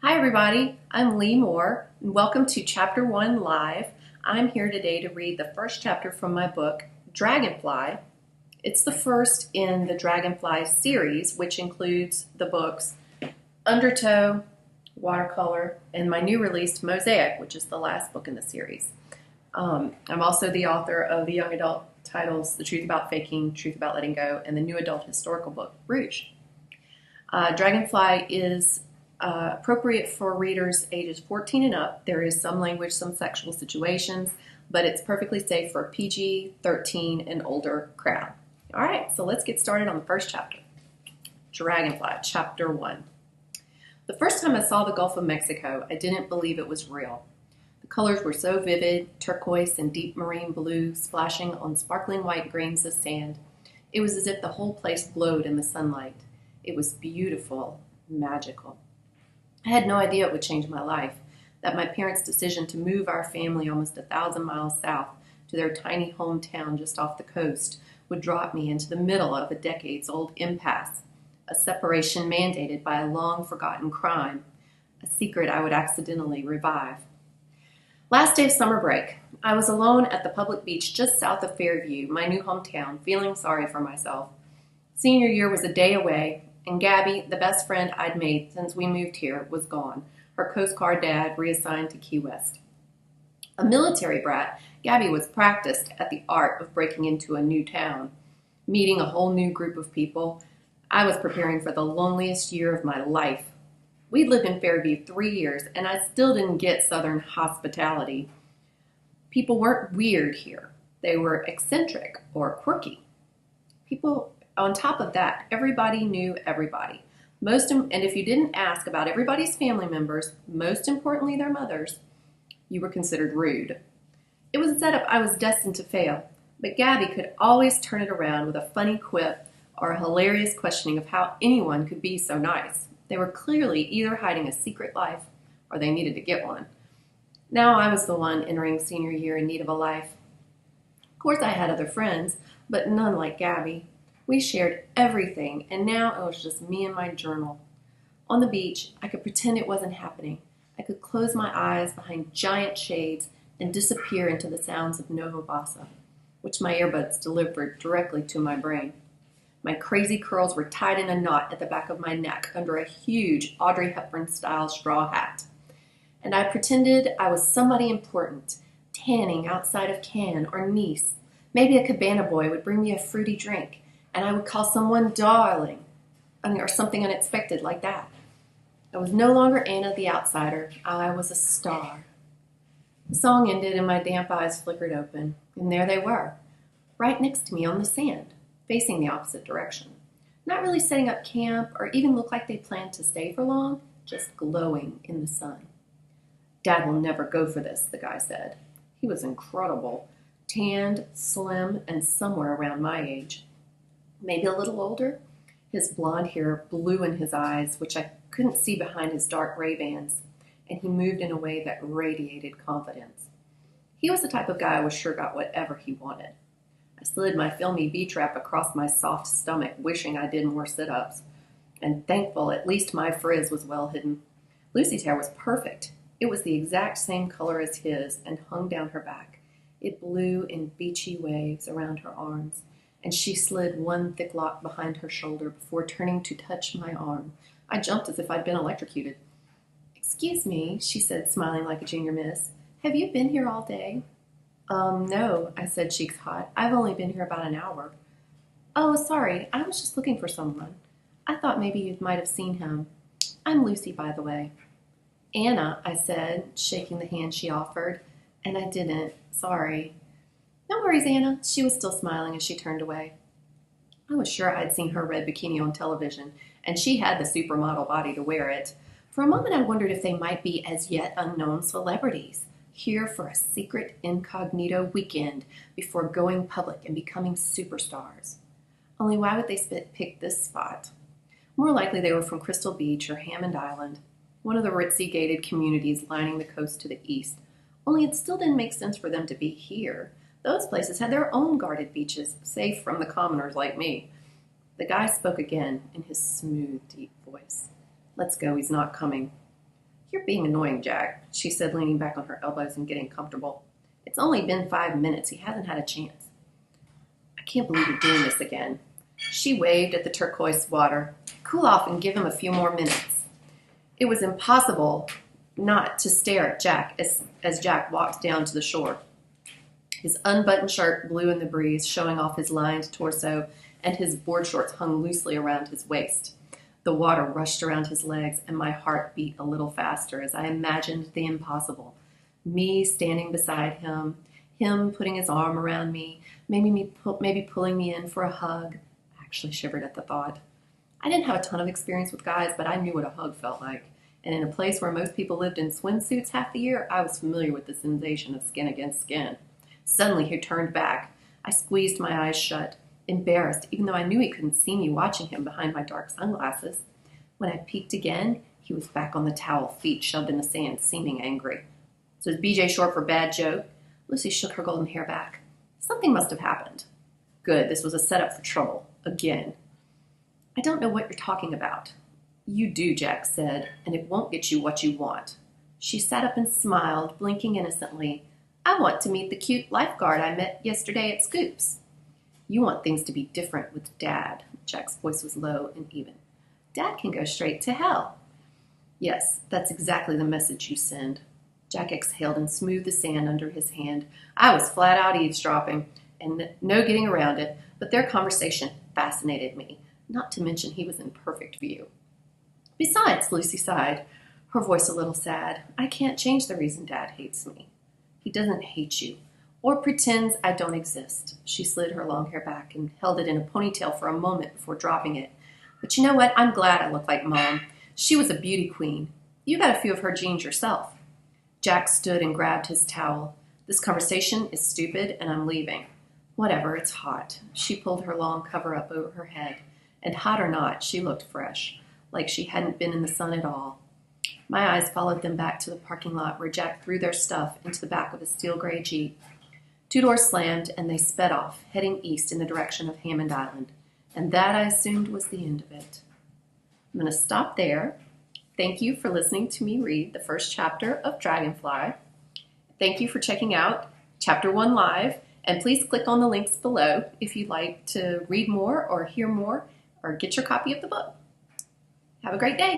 Hi everybody, I'm Leigh Moore and welcome to Chapter 1 Live. I'm here today to read the first chapter from my book, Dragonfly. It's the first in the Dragonfly series, which includes the books Undertow, Watercolor, and my new released Mosaic, which is the last book in the series. I'm also the author of the young adult titles, The Truth About Faking, Truth About Letting Go, and the new adult historical book, Rouge. Dragonfly is appropriate for readers ages 14 and up. There is some language, some sexual situations, but it's perfectly safe for PG, 13, and older crowd. All right, so let's get started on the first chapter. Dragonfly, Chapter 1. The first time I saw the Gulf of Mexico, I didn't believe it was real. The colors were so vivid, turquoise and deep marine blue splashing on sparkling white grains of sand. It was as if the whole place glowed in the sunlight. It was beautiful, magical. I had no idea it would change my life, that my parents' decision to move our family almost 1,000 miles south to their tiny hometown just off the coast would drop me into the middle of a decades-old impasse, a separation mandated by a long-forgotten crime, a secret I would accidentally revive. Last day of summer break, I was alone at the public beach just south of Fairview, my new hometown, feeling sorry for myself. Senior year was a day away, and Gabby, the best friend I'd made since we moved here, was gone, her Coast Guard dad reassigned to Key West. A military brat, Gabby was practiced at the art of breaking into a new town, meeting a whole new group of people. I was preparing for the loneliest year of my life. We'd lived in Fairview 3 years, and I still didn't get Southern hospitality. People weren't weird here. They were eccentric or quirky. On top of that, everybody knew everybody. And if you didn't ask about everybody's family members, most importantly their mothers, you were considered rude. It was a setup I was destined to fail, but Gabby could always turn it around with a funny quip or a hilarious questioning of how anyone could be so nice. They were clearly either hiding a secret life or they needed to get one. Now I was the one entering senior year in need of a life. Of course I had other friends, but none like Gabby. We shared everything, and now it was just me and my journal. On the beach, I could pretend it wasn't happening. I could close my eyes behind giant shades and disappear into the sounds of Nova Bossa, which my earbuds delivered directly to my brain. My crazy curls were tied in a knot at the back of my neck under a huge Audrey Hepburn-style straw hat. And I pretended I was somebody important, tanning outside of Cannes or Nice. Maybe a cabana boy would bring me a fruity drink, and I would call someone darling, or something unexpected like that. I was no longer Anna the outsider. I was a star. The song ended and my damp eyes flickered open, and there they were, right next to me on the sand, facing the opposite direction. Not really setting up camp or even look like they planned to stay for long, just glowing in the sun. Dad will never go for this, the guy said. He was incredible, tanned, slim, and somewhere around my age. Maybe a little older. His blonde hair blew in his eyes, which I couldn't see behind his dark Ray-Bans, and he moved in a way that radiated confidence. He was the type of guy I was sure got whatever he wanted. I slid my filmy V-trap across my soft stomach, wishing I did more sit-ups, and thankful at least my frizz was well hidden. Lucy's hair was perfect. It was the exact same color as his and hung down her back. It blew in beachy waves around her arms, and she slid one thick lock behind her shoulder before turning to touch my arm. I jumped as if I'd been electrocuted. "Excuse me," she said, smiling like a junior miss. "Have you been here all day?" No," I said, cheeks hot. "I've only been here about an hour." "Oh, sorry, I was just looking for someone. I thought maybe you might have seen him. I'm Lucy, by the way." "Anna," I said, shaking the hand she offered, and I didn't. Sorry. "No worries, Anna." She was still smiling as she turned away. I was sure I'd seen her red bikini on television, and she had the supermodel body to wear it. For a moment I wondered if they might be as yet unknown celebrities, here for a secret incognito weekend before going public and becoming superstars. Only why would they pick this spot? More likely they were from Crystal Beach or Hammond Island, one of the ritzy gated communities lining the coast to the east. Only it still didn't make sense for them to be here. Those places had their own guarded beaches, safe from the commoners like me. The guy spoke again in his smooth, deep voice. "Let's go, he's not coming." "You're being annoying, Jack," she said, leaning back on her elbows and getting comfortable. "It's only been 5 minutes. He hasn't had a chance." "I can't believe you're doing this again." She waved at the turquoise water. "Cool off and give him a few more minutes." It was impossible not to stare at Jack as Jack walked down to the shore. His unbuttoned shirt blew in the breeze, showing off his lined torso, and his board shorts hung loosely around his waist. The water rushed around his legs, and my heart beat a little faster as I imagined the impossible. Me standing beside him, him putting his arm around me, maybe pulling me in for a hug. I actually shivered at the thought. I didn't have a ton of experience with guys, but I knew what a hug felt like. And in a place where most people lived in swimsuits half the year, I was familiar with the sensation of skin against skin. Suddenly, he turned back. I squeezed my eyes shut, embarrassed, even though I knew he couldn't see me watching him behind my dark sunglasses. When I peeked again, he was back on the towel, feet shoved in the sand, seeming angry. "So is BJ short for bad joke?" Lucy shook her golden hair back. "Something must have happened." "Good, this was a setup for trouble. Again." "I don't know what you're talking about." "You do," Jack said, "and it won't get you what you want." She sat up and smiled, blinking innocently. "I want to meet the cute lifeguard I met yesterday at Scoops." "You want things to be different with Dad." Jack's voice was low and even. "Dad can go straight to hell." "Yes, that's exactly the message you send." Jack exhaled and smoothed the sand under his hand. I was flat out eavesdropping, and no getting around it, but their conversation fascinated me, not to mention he was in perfect view. "Besides," Lucy sighed, her voice a little sad, "I can't change the reason Dad hates me." "He doesn't hate you, or pretends I don't exist." She slid her long hair back and held it in a ponytail for a moment before dropping it. "But you know what? I'm glad I look like Mom. She was a beauty queen. You got a few of her genes yourself." Jack stood and grabbed his towel. "This conversation is stupid, and I'm leaving." "Whatever, it's hot." She pulled her long cover up over her head, and hot or not, she looked fresh, like she hadn't been in the sun at all. My eyes followed them back to the parking lot where Jack threw their stuff into the back of a steel gray Jeep. 2 doors slammed, and they sped off, heading east in the direction of Hammond Island. And that, I assumed, was the end of it. I'm going to stop there. Thank you for listening to me read the first chapter of Dragonfly. Thank you for checking out Chapter 1 live, and please click on the links below if you'd like to read more or hear more or get your copy of the book. Have a great day.